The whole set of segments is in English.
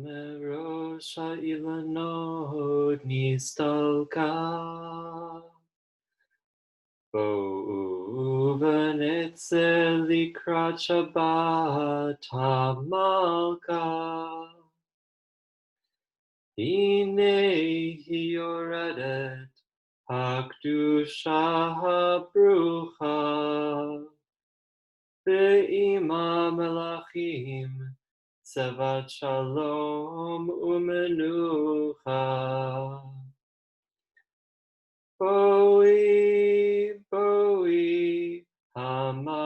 Merosh ha'ilonot nistalka, bo'u v'netzel likrat Shabbat hamalka. Hinei hi yoredet hakdusha habrucha, ve'ima melachim Tzevat shalom umenucha. Boi, boi, hamalka.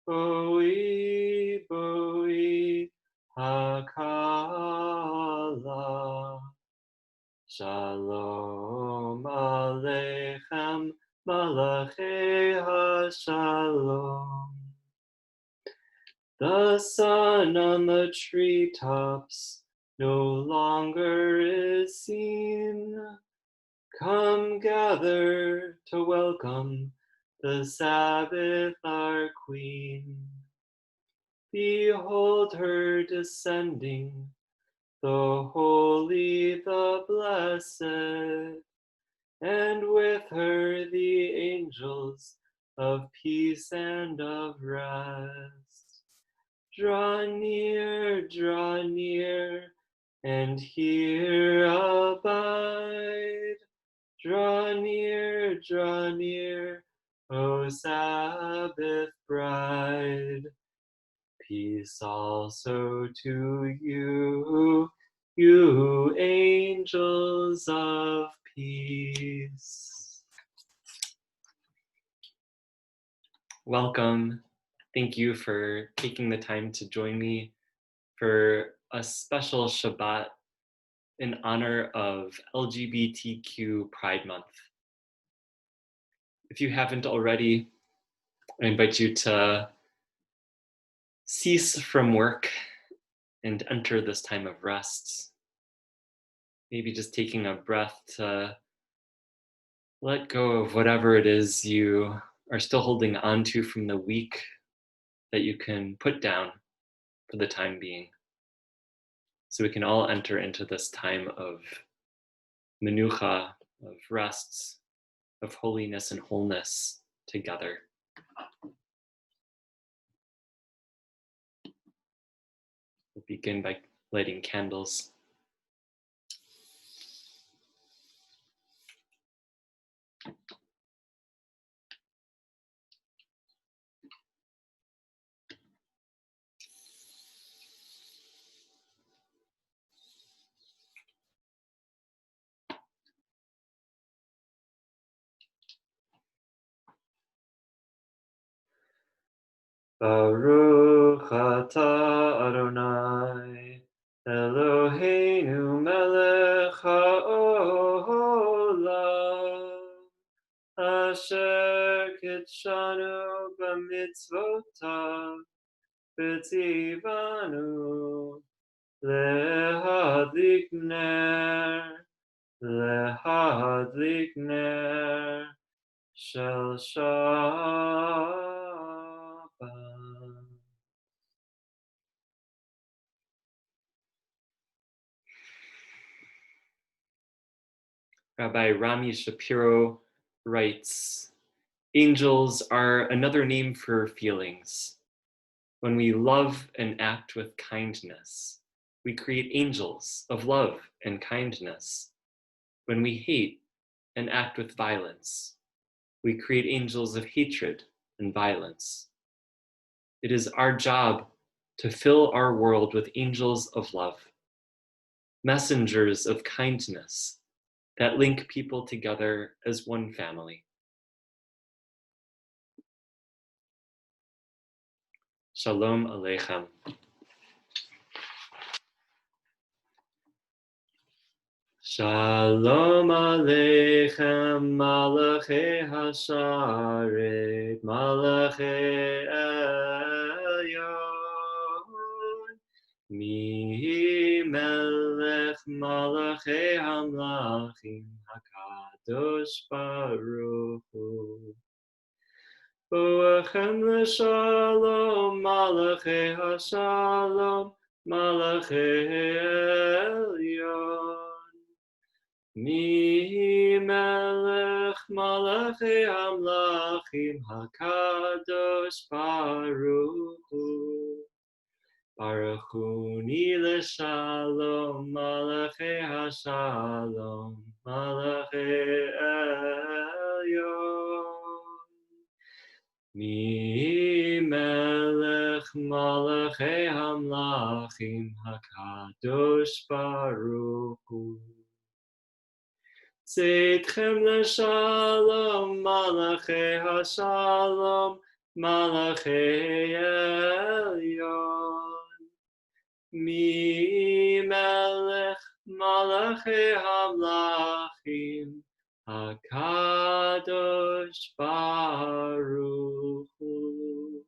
Boi, boi, hakala. Shalom aleichem, malachei hashalom. The sun on the treetops no longer is seen. Come gather to welcome the Sabbath, our Queen. Behold her descending, the holy, the blessed, and with her the angels of peace and of rest. Draw near, and here abide. Draw near, O Sabbath bride. Peace also to you, you angels of peace. Welcome. Thank you for taking the time to join me for a special Shabbat in honor of LGBTQ Pride Month. If you haven't already, I invite you to cease from work and enter this time of rest. Maybe just taking a breath to let go of whatever it is you are still holding on to from the week that you can put down for the time being. So we can all enter into this time of menucha, of rest, of holiness and wholeness together. We'll begin by lighting candles. Baruch atah Adonai, Eloheinu melech haolam, asher kitshanu b'mitzvotav, v'tzivanu lehadlik ner shel Shabbat. Rabbi Rami Shapiro writes, angels are another name for feelings. When we love and act with kindness, we create angels of love and kindness. When we hate and act with violence, we create angels of hatred and violence. It is our job to fill our world with angels of love, messengers of kindness that link people together as one family. Shalom Aleichem. Shalom Aleichem, Malachei Hasharet, Malachei Elyon, Mi Melech Malachei Hamlachim, HaKadosh Baruch Hu. Boachem l'shalom, Malachei HaShalom, Malachei Elyon. Mi melech Malachei Hamlachim, HaKadosh Baruch Hu. Baruch Hu Ni l'shalom, Malachei HaShalom, Malachei Elyon. Mi melech malachei hamlachim hakadosh baruch hu. Tzedchem l'shalom malachei hashalom malachei elyon. Mi melech malachei hamlachim HaKadosh Baruch Hu.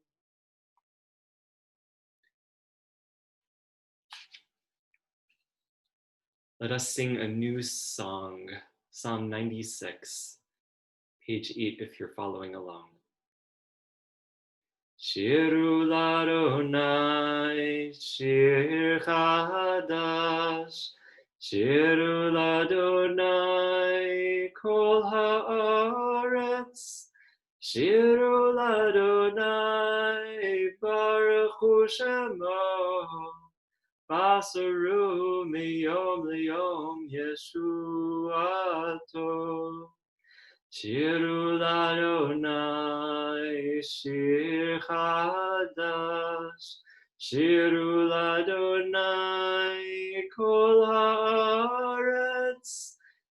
Let us sing a new song, Psalm 96, page 8 if you're following along. Shiru l'Adonai, shir chadash, Shiru l'Adonai kol haaretz, Shiru l'Adonai baruch hu shemo, Basaru miyom liyom Yeshuato. Shiru l'Adonai shir chadash, Shiru l'Adonai kol haaretz,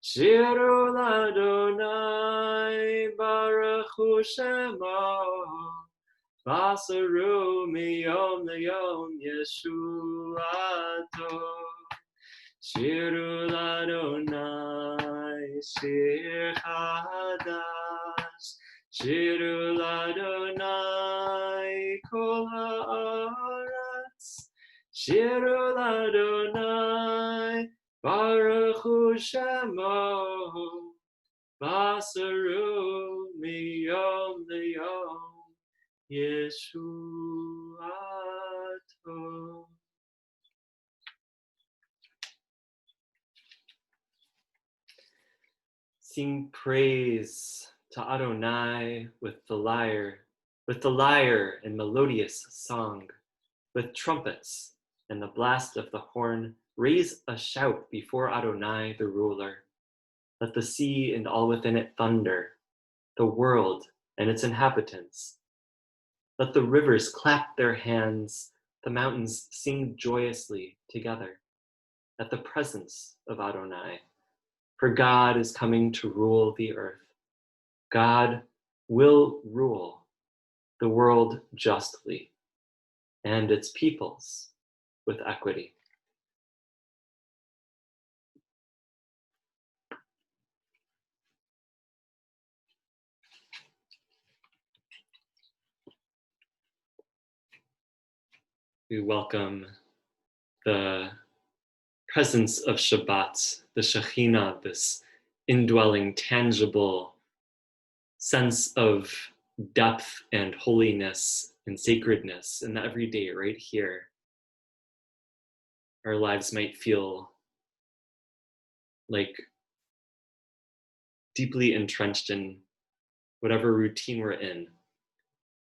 Shiru l'Adonai baruch hu shemo, Basaru miyom liyom Yeshuato. Shiru l'Adonai shir chadash, Shiru l'Adonai kol haaretz, Shiru l'Adonai baruch hu shemo, Basaru miyom liyom Yeshuato. Sing praise to Adonai with the lyre and melodious song, with trumpets and the blast of the horn. Raise a shout before Adonai the ruler. Let the sea and all within it thunder, the world and its inhabitants. Let the rivers clap their hands, the mountains sing joyously together at the presence of Adonai. For God is coming to rule the earth. God will rule the world justly and its peoples with equity. We welcome the presence of Shabbat, the Shekhinah, this indwelling, tangible sense of depth and holiness and sacredness in the everyday right here. Our lives might feel like deeply entrenched in whatever routine we're in.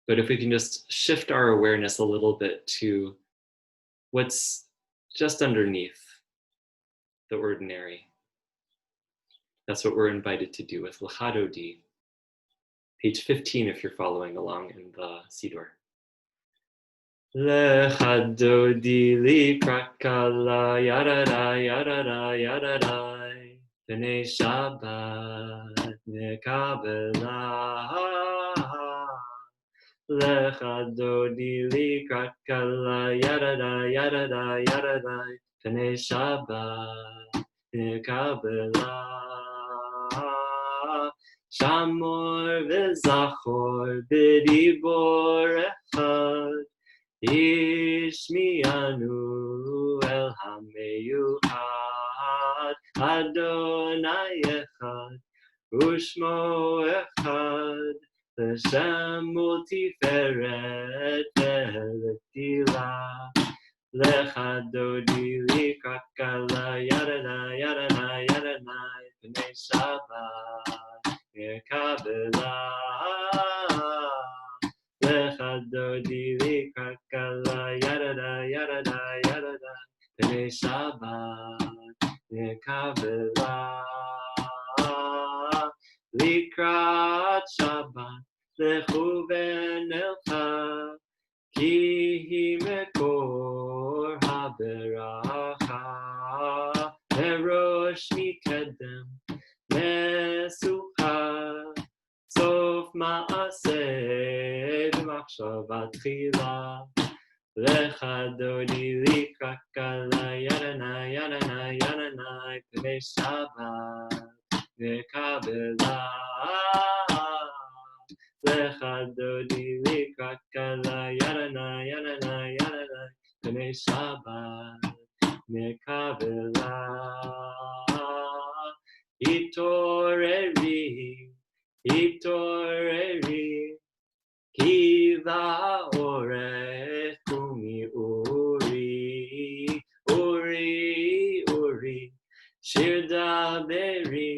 But if we can just shift our awareness a little bit to what's just underneath the ordinary, that's what we're invited to do with Lecha Dodi, page 15 if you're following along in the Siddur. Lecha Dodi likrat kala yadada yadada yadada B'nei Shabbat nekabela Lecha Dodi likrat kala yadada yadada yadada B'nei Shabbat nekabela Shamor v'zachor b'dibor echad Ishmianu el hameyuchad Adonai echad Ushmo echad L'Shem multiferet ve'letila. Lecha dodi likrakala yarana yarana yarana b'nei Shabbat yekabela. Lecha dodi likrakala yarana yarana yarana b'nei Shabbat yekabela. Likrat Shabbat lechu v'nelcha ki hi mekor haberacha merosh mikedem mesucha sof maaseh b'machshava tchila. Lecha dodi likrakala yarana yarana yarana b'nei Shabbat v'kabela. Lecha dodi likrakala yarana yarana yarana b'nei Shabbat v'kabela. Hitoreri, hitoreri, ki va'orech kumi uri, uri, uri, shir daberi,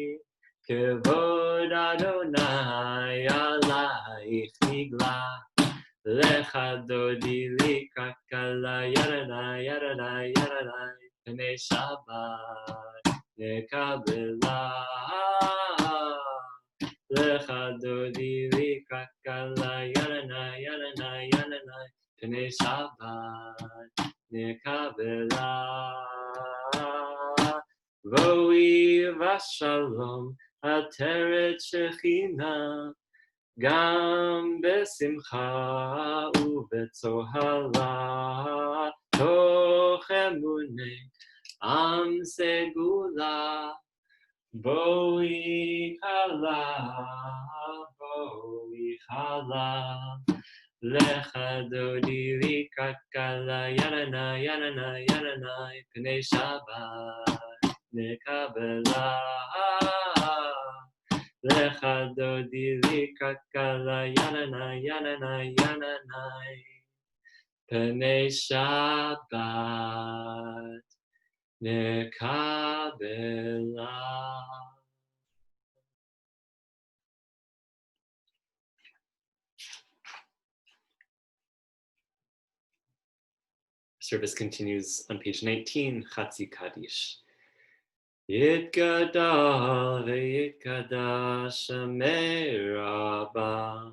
kevod Adonai alayich nigla. Lecha dodi likrakala yarana yarana yarana b'nei Shabbat v'kabela. Lecha dodi likrakala yarana yarana yarana b'nei Shabbat v'kabela. Vo'i v'shalom ateret shechina gam besimcha ubetzohala toch emunei am segula. Boi chala, lecha dodi likrakala yarana yarana yarana b'nei Shabbat v'kabela. Lecha dodi likrakala yarana yarana yarana b'nei Shabbat v'kabela. Service continues on page 19, Chatzi Kaddish. Yitgadal ve'yitgadash Shemei Rabbah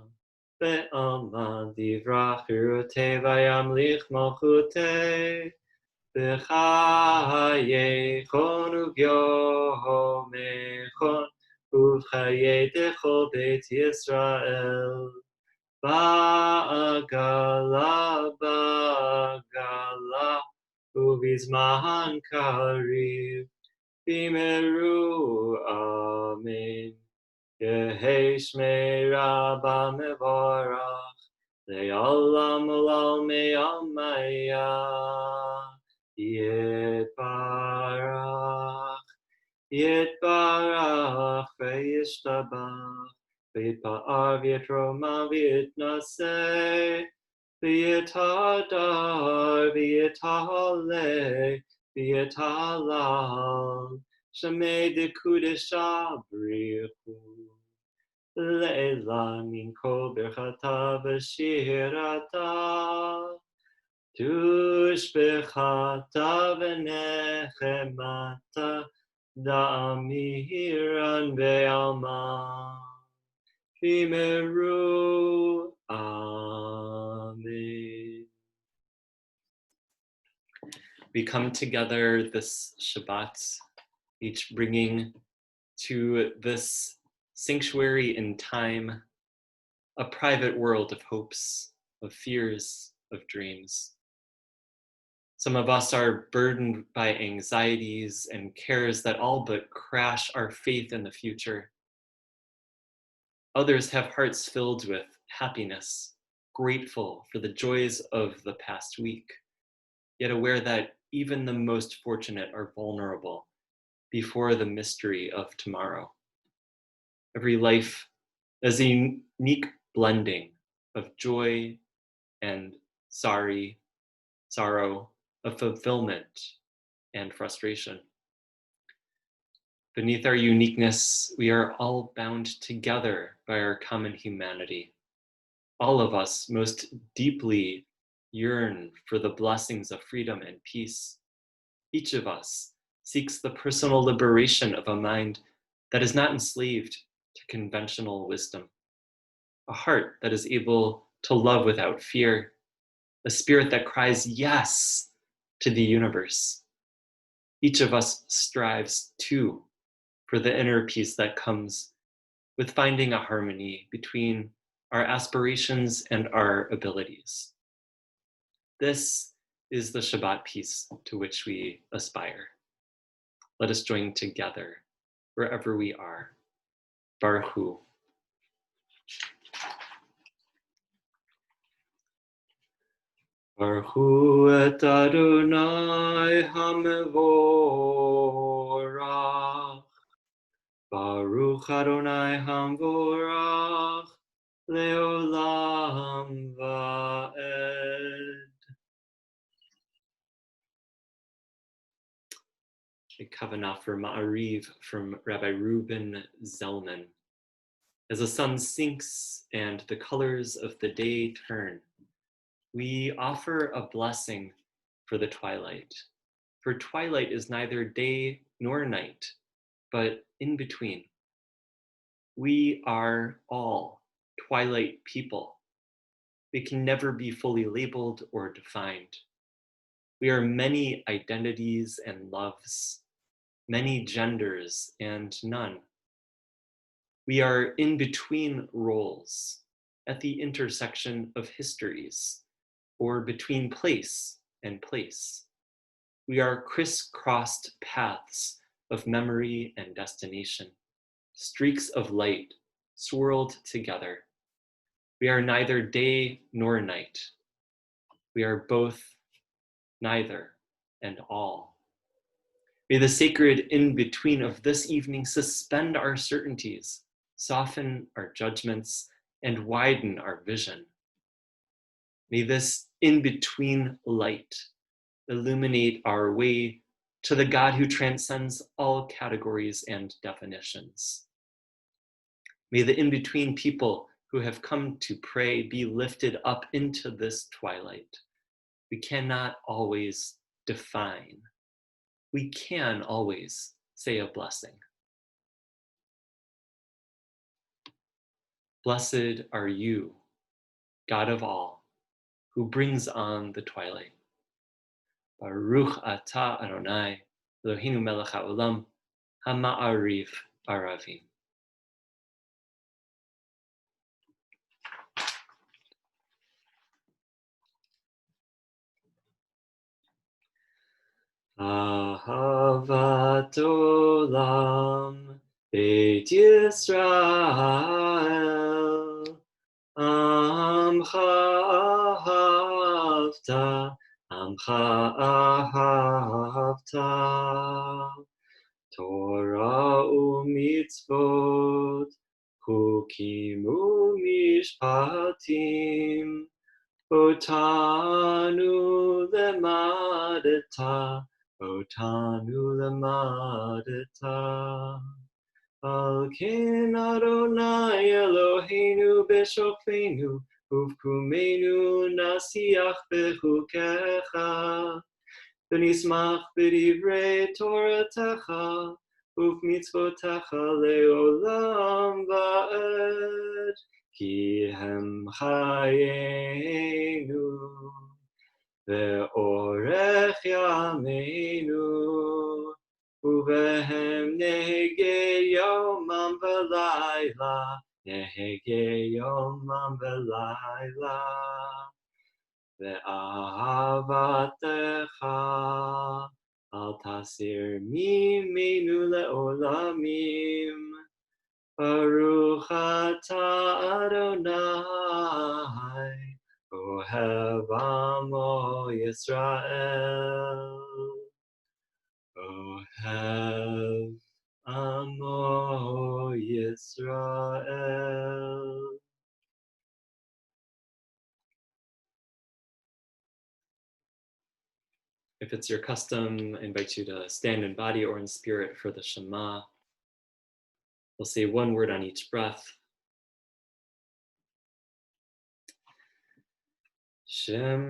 ve'alma divrach hirutei vayamlich malchutei v'chayechon uv'yomechon uv'chayei dechol beit Yisrael ba'agala ba'agala uv'izman kariv Bimeru Amen. Yehei Shmei Rabbah Mevarach Le'olam Olam Me'amaya Yitbarach Yitbarach Ve'yishtabach Ve'yitpa'ar V'yitroma V'yitnaseh V'yitadar V'yitahaleh V'yitalal Shemei dekudesha brichu Le'ela min kol birchata v'shirata Tushbechata v'nechemata Da'amiran ve'alma V'meru Amen. We come together this Shabbat, each bringing to this sanctuary in time a private world of hopes, of fears, of dreams. Some of us are burdened by anxieties and cares that all but crash our faith in the future. Others have hearts filled with happiness, grateful for the joys of the past week, yet aware that even the most fortunate are vulnerable before the mystery of tomorrow. Every life is a unique blending of joy and sorrow, of fulfillment and frustration. Beneath our uniqueness, we are all bound together by our common humanity. All of us most deeply yearn for the blessings of freedom and peace. Each of us seeks the personal liberation of a mind that is not enslaved to conventional wisdom, a heart that is able to love without fear, a spirit that cries yes to the universe. Each of us strives too for the inner peace that comes with finding a harmony between our aspirations and our abilities. This is the Shabbat peace to which we aspire. Let us join together wherever we are. Baruch Hu. Baruch Hu et Adonai HaMevorach. Baruch Adonai HaMevorach Leolam Va'ed. A kavanah for Ma'ariv from Rabbi Reuben Zellman. As the sun sinks and the colors of the day turn, we offer a blessing for the twilight. For twilight is neither day nor night, but in between. We are all twilight people. We can never be fully labeled or defined. We are many identities and loves, many genders and none. We are in between roles, at the intersection of histories, or between place and place. We are crisscrossed paths of memory and destination, streaks of light swirled together. We are neither day nor night. We are both, neither, and all. May the sacred in-between of this evening suspend our certainties, soften our judgments, and widen our vision. May this in-between light illuminate our way to the God who transcends all categories and definitions. May the in-between people who have come to pray be lifted up into this twilight. We cannot always define. We can always say a blessing. Blessed are you, God of all, who brings on the twilight. Baruch atah Adonai, Eloheinu melech haolam, hama'ariv aravim. Ahavat olam, Beit Yisrael, Amcha ahavta, Amcha ahavta, Torah u'mitzvot, Chukim u'mishpatim, Otanu lemadeta, Otanu lemadeta. Al ken Adonai Eloheinu b'shofenu, uvkumenu nasiach bechukecha, v'nismach b'divrei Toratecha, uvmitzvotecha leolam va'ed, ki hem chayenu, ve'orech yameinu, Uvehem nehege yomam v'layla, nehege yomam v'layla, ve'ahavatecha al tasir mimenu le'olamim. Baruch atah Adonai, ohev amo Yisrael. Ohev Amo Yisrael. If it's your custom, I invite you to stand in body or in spirit for the Shema. We'll say one word on each breath. Shema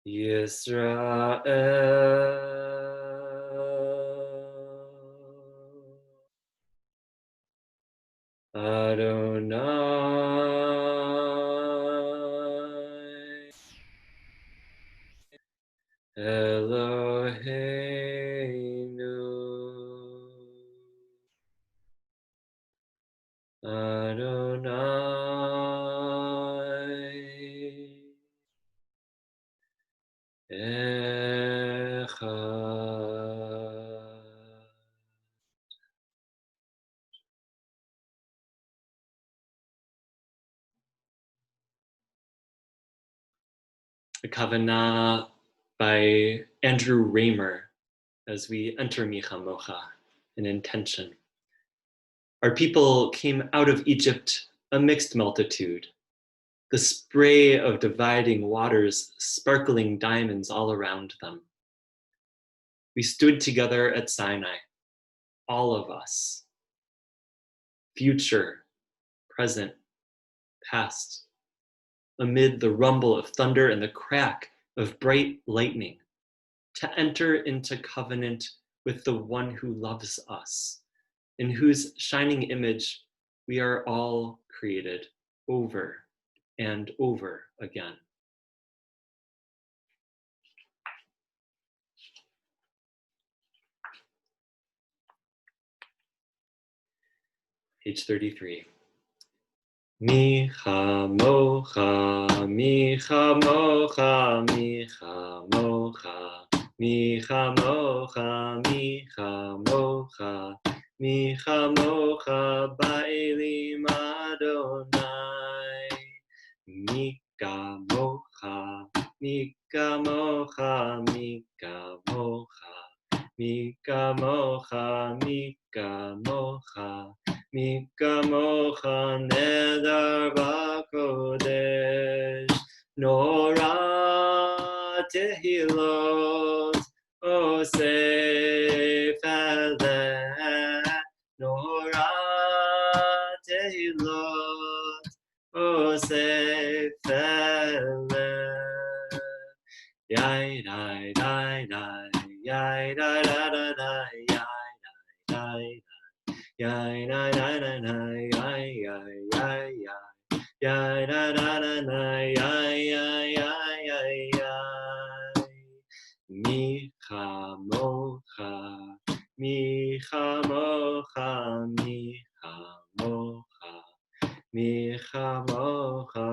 Yisrael Adonai Eloheinu Adonai Echad. A Kavanah by Andrew Raymer as we enter Micha Mocha, an intention. Our people came out of Egypt a mixed multitude, the spray of dividing waters sparkling diamonds all around them. We stood together at Sinai, all of us, future, present, past, amid the rumble of thunder and the crack of bright lightning, to enter into covenant with the one who loves us, in whose shining image we are all created over and over again. Page 33. Micha mocha, micha mocha, micha mocha, micha mocha, micha mocha, micha mocha, ba'elim Adonai. Mika mocha, mika mocha, mika mocha, mika mocha, mika mocha. Mika mocha neder b'kodesh, nora tehilot osef aleh, nora tehilot osef aleh. Yai dai dai dai, yai dai dai dai dai, yai dai. Yai na na na na, yai yai yai yai, yai na na na na, yai yai yai yai yai. Micha mocha, micha mocha, micha mocha, micha mocha,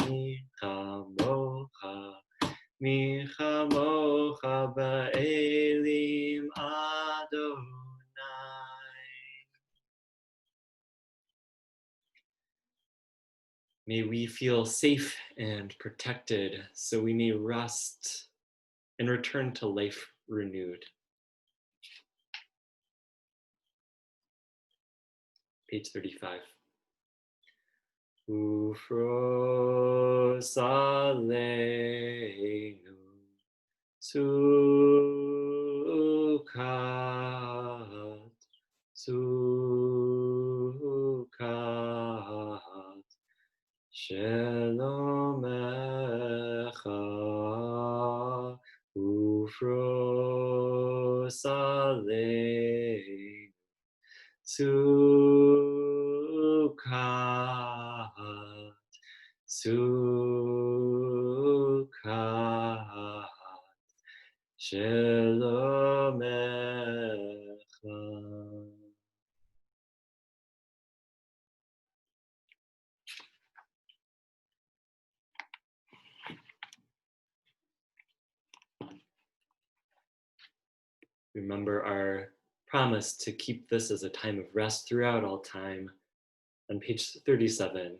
micha mocha, micha mocha, ba'elim Adonai. May we feel safe and protected so we may rest and return to life renewed. Page 35. Ufros aleinu sukat, sukat, shalom echa, ufros aleinu sukat, sukat, shalom echa. Remember our promise to keep this as a time of rest throughout all time. On page 37.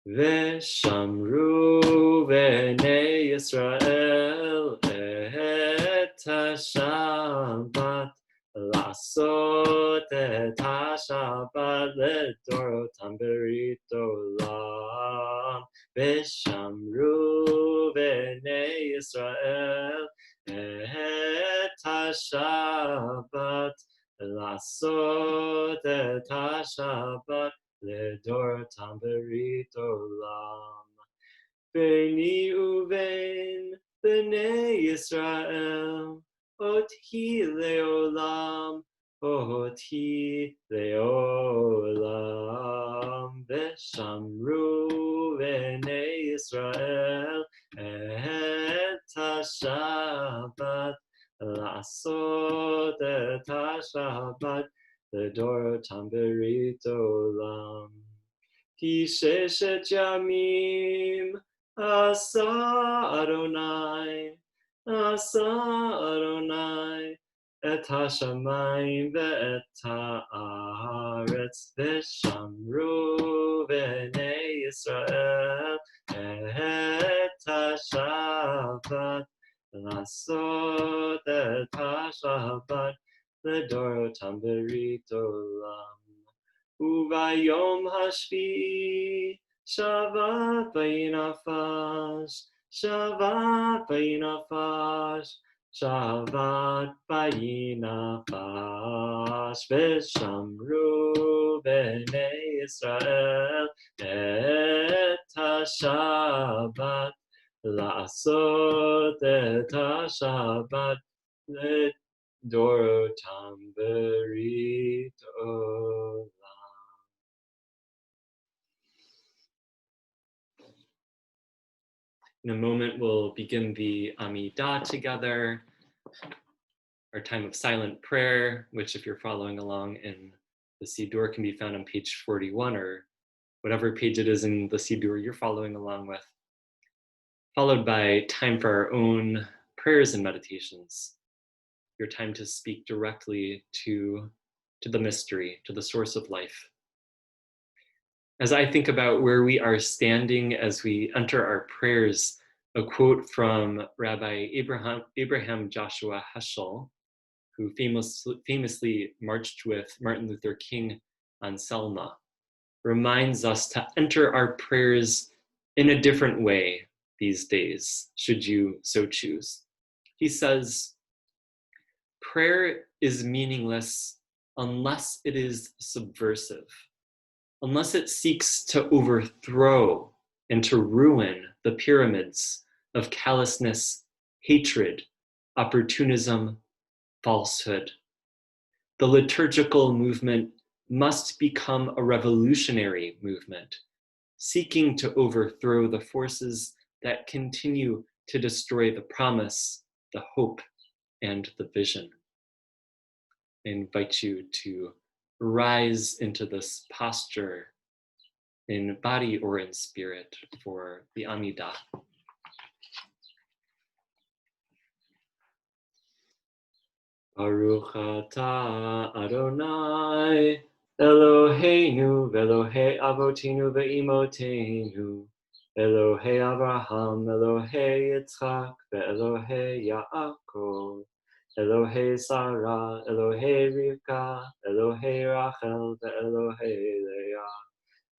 Veshamru v'nei Yisrael et ha-Shabbat לעשות את השבת לדורותם ברית עולם, ושמרו בני ישראל את השבת, לעשות את השבת לדורותם ברית עולם. ביני ובין בני ישראל, אותי לעולם, אותי לעולם, ושמרו בני ישראל את השבת, לעשות את השבת לדורותם ברית עולם. כי ששת ימים עשה אדוני, עשה אדוני את השמיים ואת הארץ, ושמרו בני ישראל את השבת, לעשות את השבת לדורותם ברית עולם. וביום השביעי שבת ויהי נפש, שבת ויהי נפש, שבת ויהי נפש, ושמרו בני ישראל את השבת, לעשות את השבת לדורותם ברית עולם. In a moment, we'll begin the Amidah together, our time of silent prayer, which if you're following along in the Siddur can be found on page 41 or whatever page it is in the Siddur you're following along with, followed by time for our own prayers and meditations, your time to speak directly to the mystery, to the source of life. As I think about where we are standing as we enter our prayers, a quote from Rabbi Abraham Joshua Heschel, who famously marched with Martin Luther King on Selma, reminds us to enter our prayers in a different way these days, should you so choose. He says, prayer is meaningless unless it is subversive, unless it seeks to overthrow and to ruin the pyramids of callousness, hatred, opportunism, falsehood. The liturgical movement must become a revolutionary movement, seeking to overthrow the forces that continue to destroy the promise, the hope, and the vision. I invite you to rise into this posture in body or in spirit for the Amidah. Baruch atah Adonai Eloheinu v'Elohei avotinu ve'imotenu Elohei Abraham, Elohei Yitzchak, ve'Elohei Yaakov Elohei Sarah, Elohei Rivka, Elohei Rachel, ve'Elohei Leah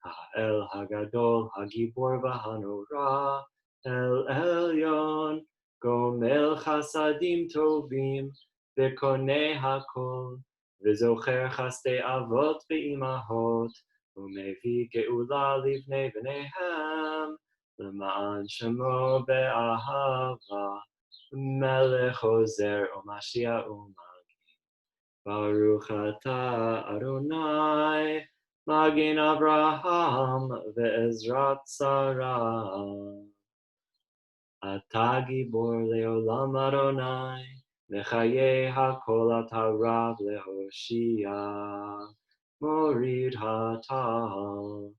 Ha'el Hagadol, Hagibor v'Hanora, El Elyon, Gomel Chasadim Tovim, V'Konei Hakol, V'Zocher Chasdei Avot v'Imahot, U'Mevi Geula Livnei V'neihem, L'ma'an Shemo be'ahava, Melech Ozer U'Mashiach U'Magi. Baruch atah Adonai, Magin Abraham ve'ezrat Sarah. Ata gibor leolam Adonai, Mechaye hakol ata rav lehoshia. Morid hatal,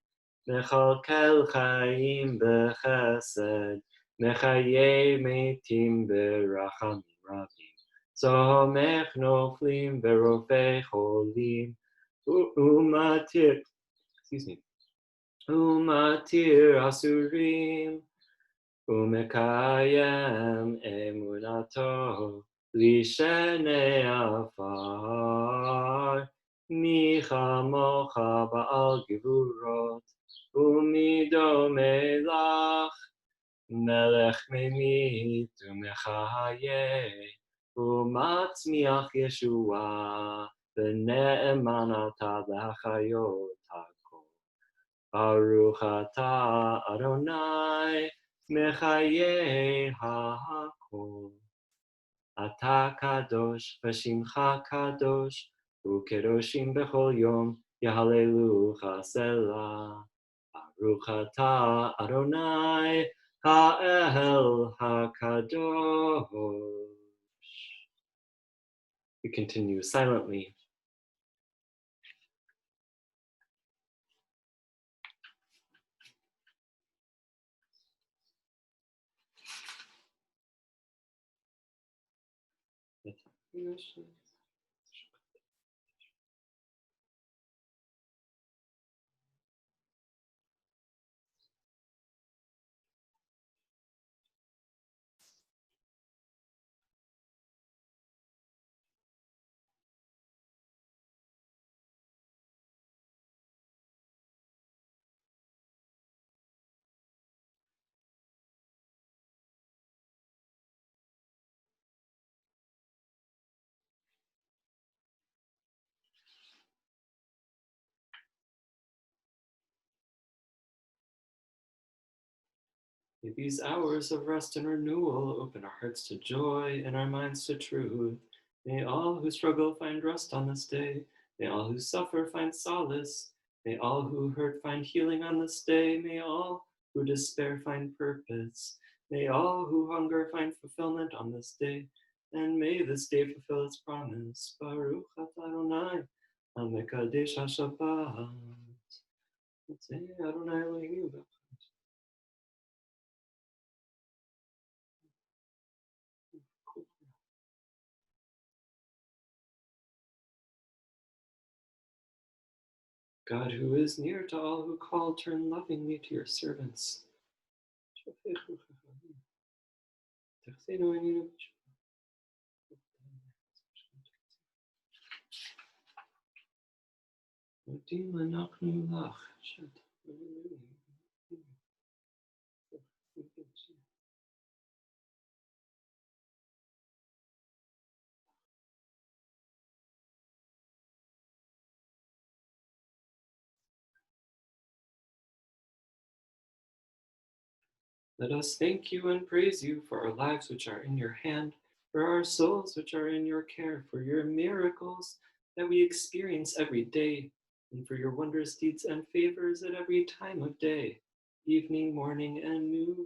Mechalkel chaim bechesed, Mechaye metim berachamim rabim. Somech noflim verofei cholim, Umatir, Umatir asurim, Umekayem emunato Lishene afar, mi chamocha ba'al gevurot, umido melach, melech memit umechaye, umatzmiach Yeshua, v'ne'eman ata l'chayot hakol. Baruch ata Adonai, mechaye hakol. Ata kadosh v'shimcha kadosh ukedoshim bechol yom yahalelucha selah. Baruch ata Adonai ha'el hakadosh. We continue silently. May these hours of rest and renewal open our hearts to joy and our minds to truth. May all who struggle find rest on this day. May all who suffer find solace. May all who hurt find healing on this day. May all who despair find purpose. May all who hunger find fulfillment on this day. And may this day fulfill its promise. Baruch atah Adonai, HaMekadesh HaShabbat. Adonai Eloheinu. God, who is near to all who call, turn lovingly to your servants. Let us thank you and praise you for our lives which are in your hand, for our souls which are in your care, for your miracles that we experience every day, and for your wondrous deeds and favors at every time of day, evening, morning, and noon.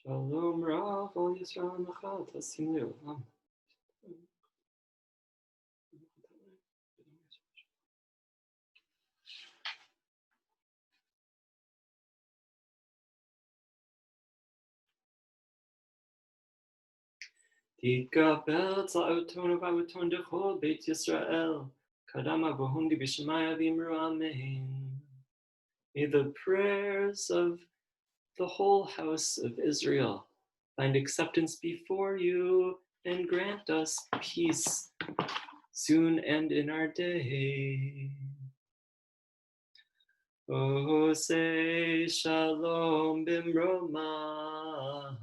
Shalom Rav al Yisrael Machal Tasim Le'olam. תתקבל צלעותון ובעותון דכל בית ישראל, קדם אבוהון בשמיא ואמרו amen. May the prayers of the whole house of Israel find acceptance before you and grant us peace soon and in our day. Oh, say shalom bimromah.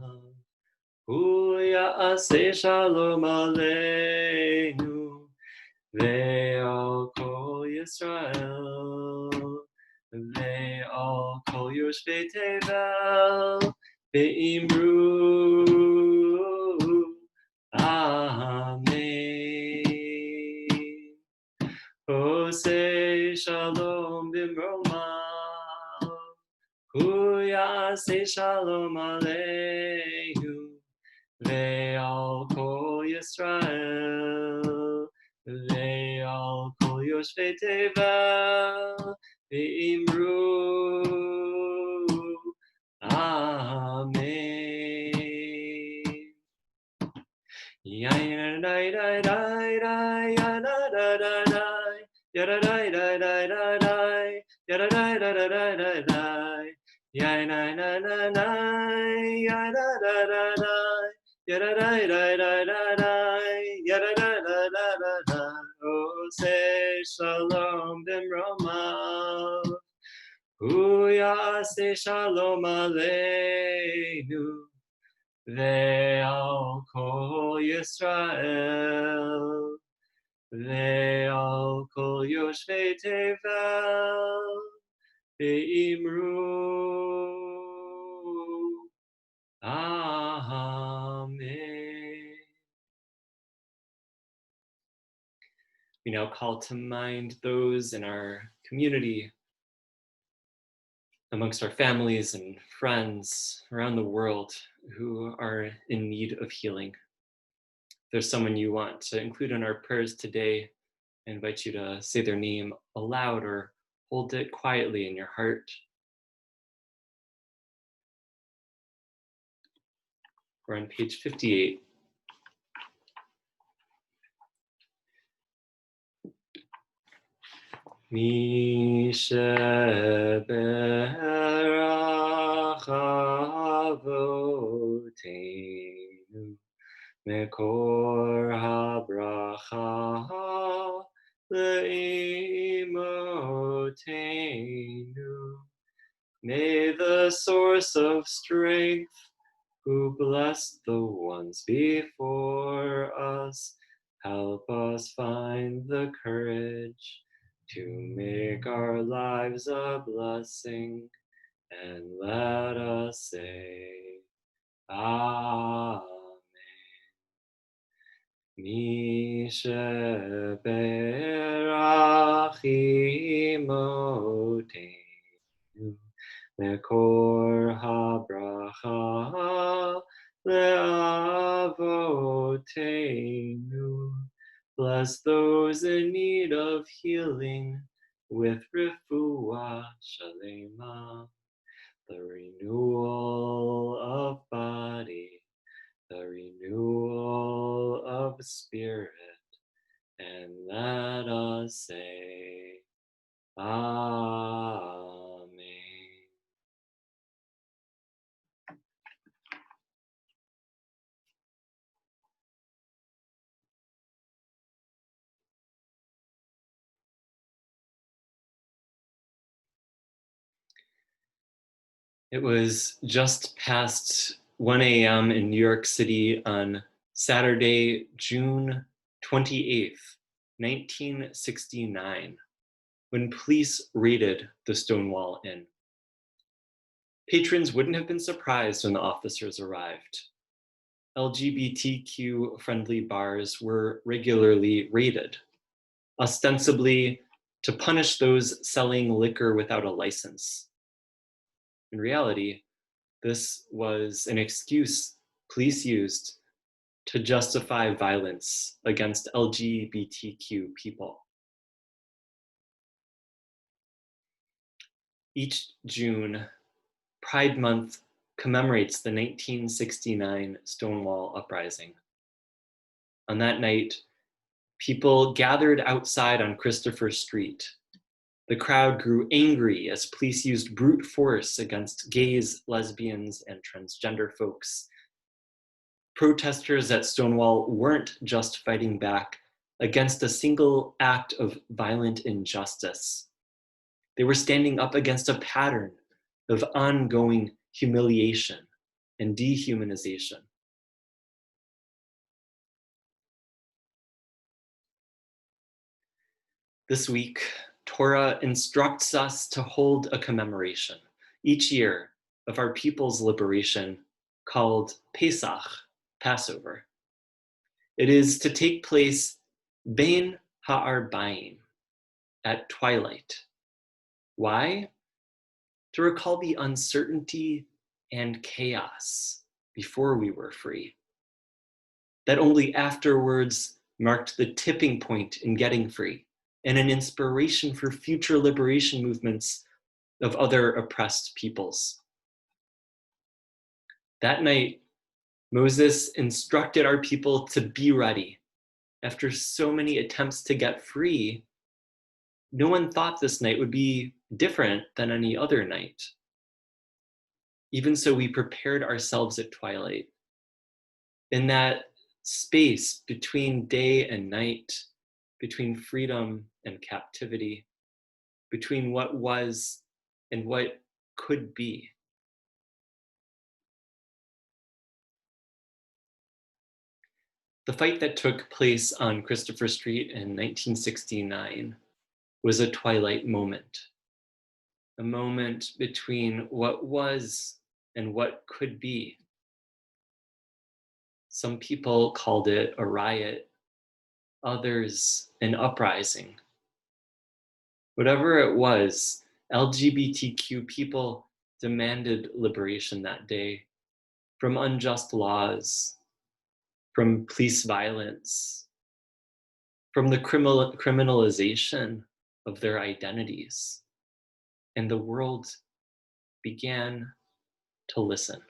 Hu ya'aseh shalom aleinu ve'al kol Yisrael ve'al kol yoshvei tevel ve'imru amen. Oseh shalom bimromav Hu ya'aseh shalom aleinu ve'al kol Yisrael ve'al kol yoshvei tevel ve'imru amen. Ya na na na na, ya da da da da, ya da da da da da da, ya da da da da da da. Oh, say shalom bimromav. Huya say shalom aleinu. Ve'al kol Yisrael. Ve'al kol yoshvei tevel. Ve'imru. Amen. We now call to mind those in our community, amongst our families and friends around the world who are in need of healing. If there's someone you want to include in our prayers today, I invite you to say their name aloud or hold it quietly in your heart. We're on page 58. Misha berach avoteinu mekor habracha leimotenu. May the source of strength, who blessed the ones before us, help us find the courage to make our lives a blessing, and let us say, Amen. Mishe berach imotenu mekor habracha leavotenu. Bless those in need of healing with refuah shalema, the renewal of body, the renewal of spirit, and let us say, Amen. It was just past 1 a.m. in New York City on Saturday, June 28th, 1969, when police raided the Stonewall Inn. Patrons wouldn't have been surprised when the officers arrived. LGBTQ-friendly bars were regularly raided, ostensibly to punish those selling liquor without a license. In reality, this was an excuse police used to justify violence against LGBTQ people. Each June, Pride Month commemorates the 1969 Stonewall Uprising. On that night, people gathered outside on Christopher Street. The crowd grew angry as police used brute force against gays, lesbians, and transgender folks. Protesters at Stonewall weren't just fighting back against a single act of violent injustice. They were standing up against a pattern of ongoing humiliation and dehumanization. This week, Torah instructs us to hold a commemoration each year of our people's liberation called Pesach, Passover. It is to take place Bein Ha'arbaim, at twilight. Why? To recall the uncertainty and chaos before we were free. That only afterwards marked the tipping point in getting free and an inspiration for future liberation movements of other oppressed peoples. That night, Moses instructed our people to be ready. After so many attempts to get free, no one thought this night would be different than any other night. Even so, we prepared ourselves at twilight. In that space between day and night, between freedom and captivity, between what was and what could be. The fight that took place on Christopher Street in 1969 was a twilight moment, a moment between what was and what could be. Some people called it a riot, others an uprising. Whatever it was, LGBTQ people demanded liberation that day from unjust laws, from police violence, from the criminalization of their identities. And the world began to listen.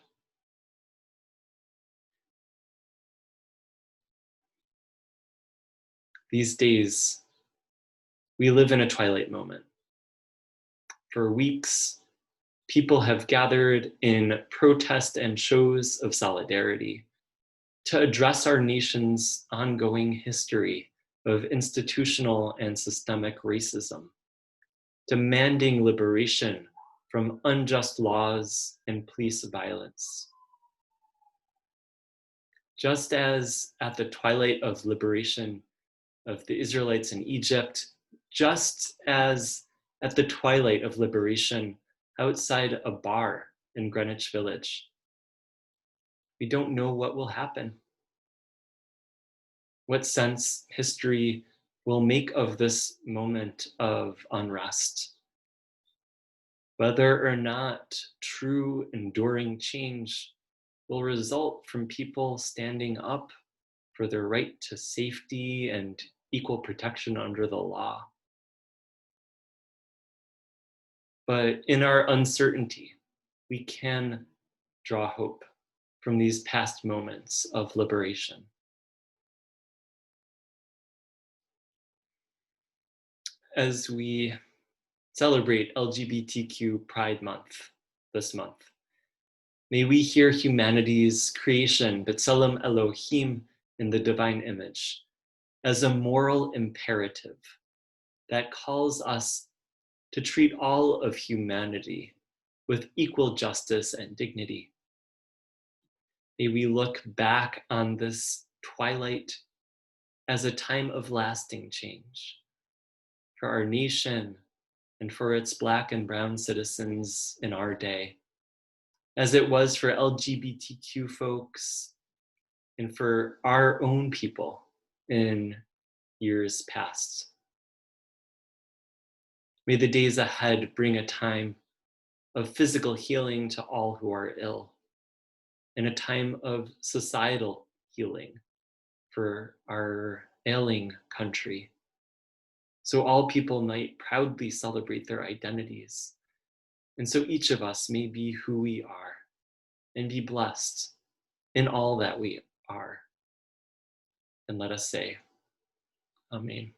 These days, we live in a twilight moment. For weeks, people have gathered in protest and shows of solidarity to address our nation's ongoing history of institutional and systemic racism, demanding liberation from unjust laws and police violence. Just as at the twilight of liberation of the Israelites in Egypt, just as at the twilight of liberation outside a bar in Greenwich Village, we don't know what will happen, what sense history will make of this moment of unrest, whether or not true enduring change will result from people standing up for their right to safety and equal protection under the law. But in our uncertainty, we can draw hope from these past moments of liberation. As we celebrate LGBTQ Pride Month this month, may we hear humanity's creation, B'Tselem Elohim, in the divine image, as a moral imperative that calls us to treat all of humanity with equal justice and dignity. May we look back on this twilight as a time of lasting change for our nation and for its Black and Brown citizens in our day, as it was for LGBTQ folks and for our own people in years past. May the days ahead bring a time of physical healing to all who are ill, and a time of societal healing for our ailing country, so all people might proudly celebrate their identities, and so each of us may be who we are and be blessed in all that we are. And let us say, Amen.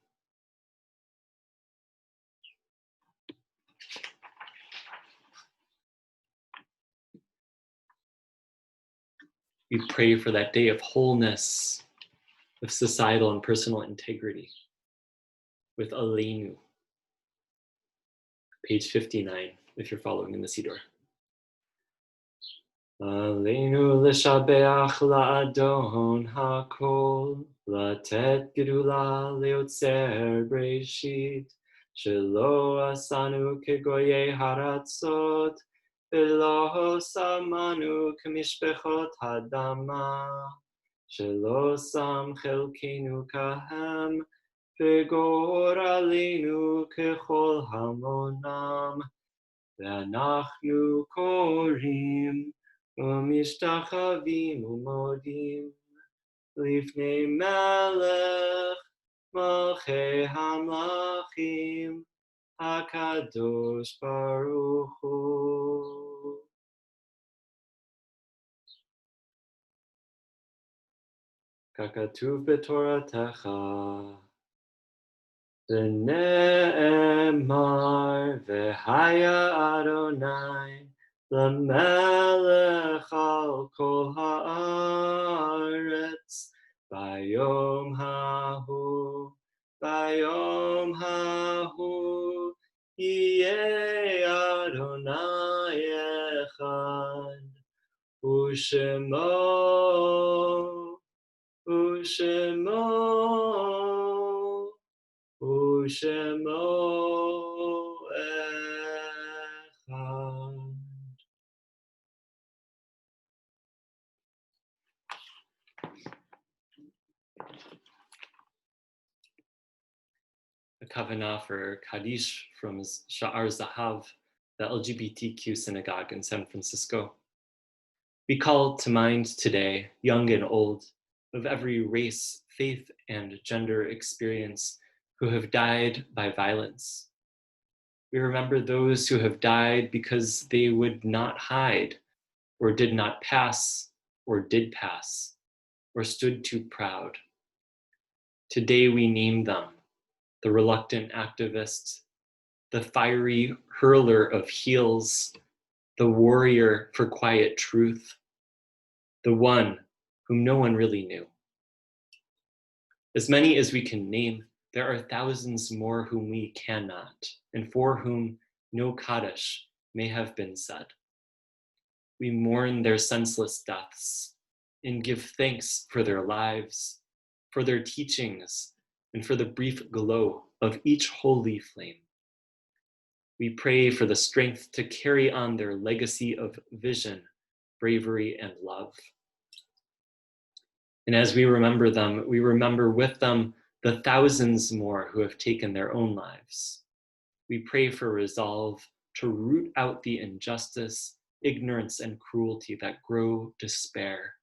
We pray for that day of wholeness, of societal and personal integrity with Aleinu, page 59, if you're following in the Siddur. Aleinu l'shabeach la'adon hakol, latet gedula leotzer breshit, shelo asanu kegoye haratzot, velo samanu kemishpechot hadama, shelo sam chelkenu kahem, vegor aleinu kechol hamonam, ve'anachnu korim, ומשתחווים ומודים לפני מלך מלכי המלכים הקדוש ברוך הוא. ככתוב בתורתך, ונאמר והיה אדוני L'melech al kol haaretz, bayom hahu, yeh Adonai echad, u'shemo, u'shemo, u'shemo echad. A kavanah for Kaddish from Sha'ar Zahav, the LGBTQ synagogue in San Francisco. We call to mind today, young and old, of every race, faith, and gender experience who have died by violence. We remember those who have died because they would not hide, or did not pass, or did pass, or stood too proud. Today we name them the reluctant activist, the fiery hurler of heels, the warrior for quiet truth, the one whom no one really knew. As many as we can name, there are thousands more whom we cannot, and for whom no Kaddish may have been said. We mourn their senseless deaths and give thanks for their lives, for their teachings, and for the brief glow of each holy flame. We pray for the strength to carry on their legacy of vision, bravery, and love. And as we remember them, we remember with them the thousands more who have taken their own lives. We pray for resolve to root out the injustice, ignorance, and cruelty that grow despair.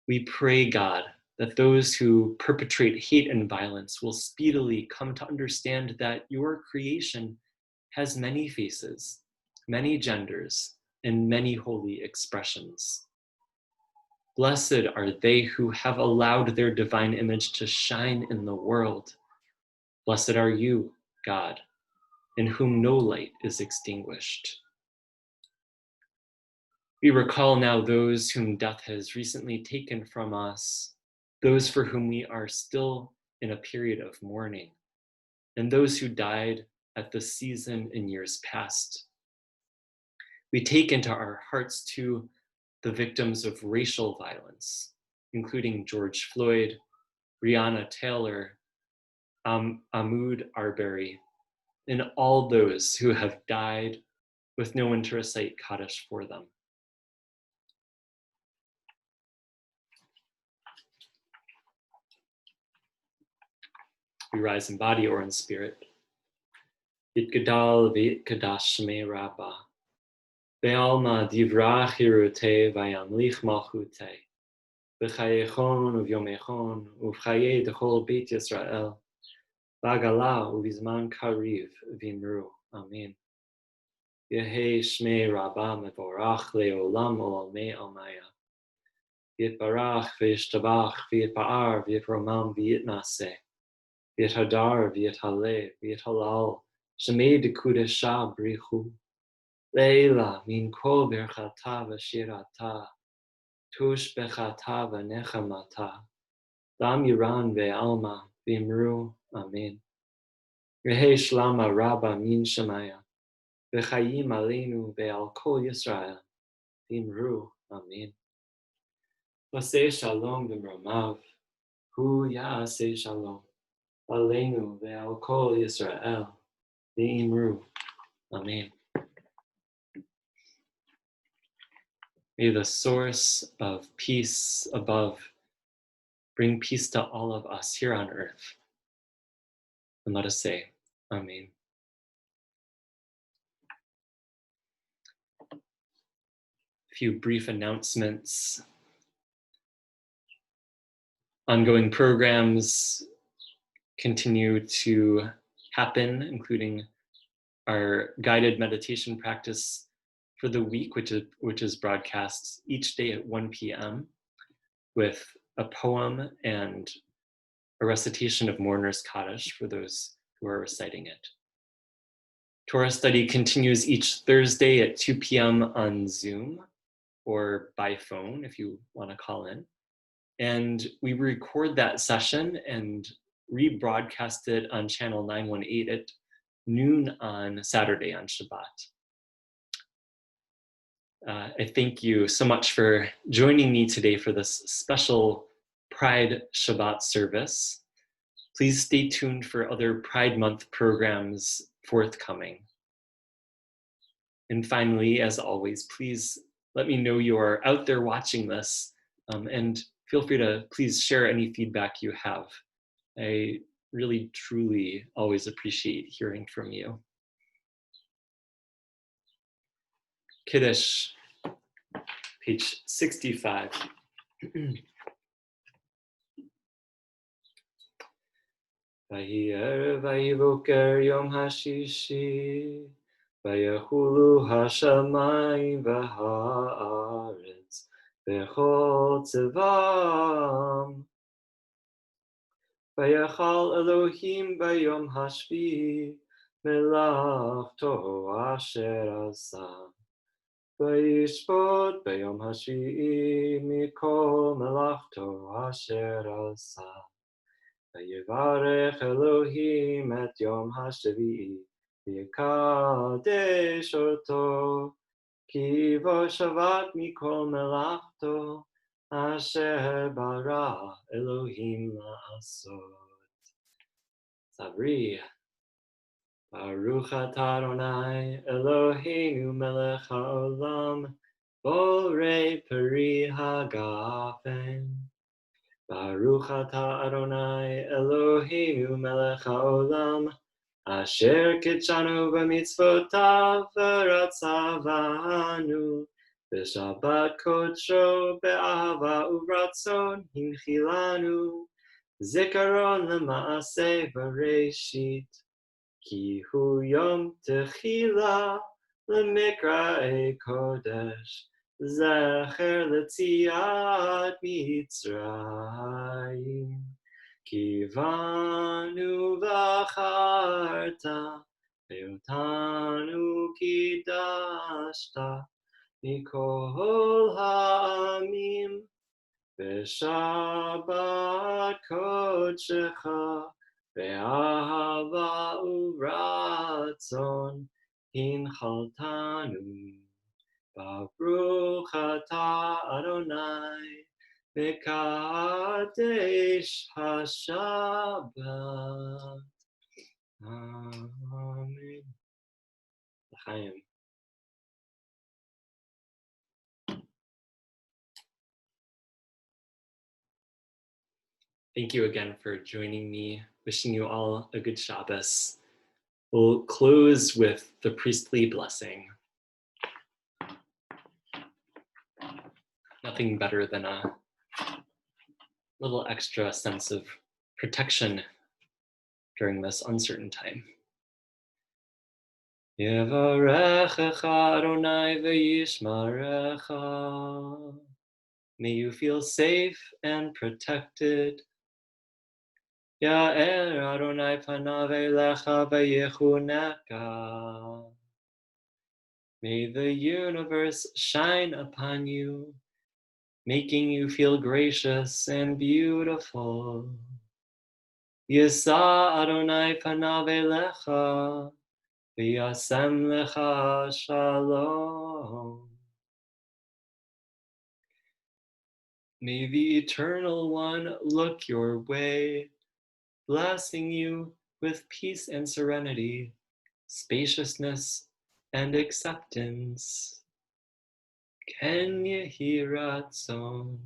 We pray, God, that those who perpetrate hate and violence will speedily come to understand that your creation has many faces, many genders, and many holy expressions. Blessed are they who have allowed their divine image to shine in the world. Blessed are you, God, in whom no light is extinguished. We recall now those whom death has recently taken from us, those for whom we are still in a period of mourning, and those who died at the season in years past. We take into our hearts too the victims of racial violence, including George Floyd, Breonna Taylor, Ahmaud Arbery, and all those who have died with no one to recite Kaddish for them. We rise in body or in spirit. Yitgadal v'yitgadash shmei Rabbah. Be'alma divrach hirutei v'yamlich malchutei. B'chayechon uvyomechon uv'chayei dechol beit Yisrael. V'agala uvizman kariv v'imru. Amen. Yehei shmei Rabbah mevorach le'olam olamei almaya. Yitbarach v'yishtabach v'yitpa'ar v'yitromam v'yitnaseh. V'yithadar v'yithaleh v'yithalal. Shemei dekudesha brichu. Leila min kol berchata v'shirata. Tush bechata v'nechamata. Dam yiran ve'alma v'imru. Amen. Rehe shlama rabba min shemaya. V'chayim aleinu ve'al kol Yisrael. V'imru. Amen. Vaseh shalom v'mromav. Hu ya'aseh shalom. Aleinu ve'al kol Yisrael. V'imru. Amen. May the source of peace above bring peace to all of us here on earth. And let us say, Amen. A few brief announcements. Ongoing programs continue to happen, including our guided meditation practice for the week, which is broadcast each day at 1 p.m. with a poem and a recitation of Mourner's Kaddish for those who are reciting it. Torah study continues each Thursday at 2 p.m. on Zoom or by phone if you want to call in. And we record that session and rebroadcast it on channel 918 at noon on Saturday on Shabbat. I thank you so much for joining me today for this special Pride Shabbat service. Please stay tuned for other Pride Month programs forthcoming. And finally, as always, please let me know you are out there watching this, and feel free to please share any feedback you have. I really, truly always appreciate hearing from you. Kiddush, page 65. Vahi erev vahi boker yom hashishi, vayachulu hashamayim v'haaretz v'chol tzevam. Vayachal Elohim bayom hashvi melachto asher asa. Vayishpot bayom hashvi mikol melachto asher asa. Vayivarech Elohim et yom hashvi v'yikadesh oto. Ki vo shavat mikol melachto asher bara Elohim la'asot. Sabri. Baruch atah Adonai Eloheinu melech haolam borei peri hagafen. Baruch atah Adonai Eloheinu melech haolam asher kitshanu b'mitzvotav v'ratzavanu b'shabbat kodsho be'ahava u'ratzon hinchilanu zikaron lema'aseh bereshit ki hu yom techila lemikra'ei kodesh zecher letziat mitzrayim ki vanu v'acharta ve'otanu kidashta mikol ha'amim v'shabbat kodshecha ve'ahava u'ratzon hinchaltanu. Baruch atah Adonai mekadesh hashabbat. Amen. L'chaim. Thank you again for joining me. Wishing you all a good Shabbos. We'll close with the priestly blessing. Nothing better than a little extra sense of protection during this uncertain time. Yevarechecha Adonai v'yishmarecha. May you feel safe and protected. Ya'er Adonai panav elecha v'yechuneka. May the universe shine upon you, making you feel gracious and beautiful. Yisa Adonai panav elecha v'yasem lecha shalom. May the Eternal One look your way, blessing you with peace and serenity, spaciousness and acceptance. Ken yehi ratzon.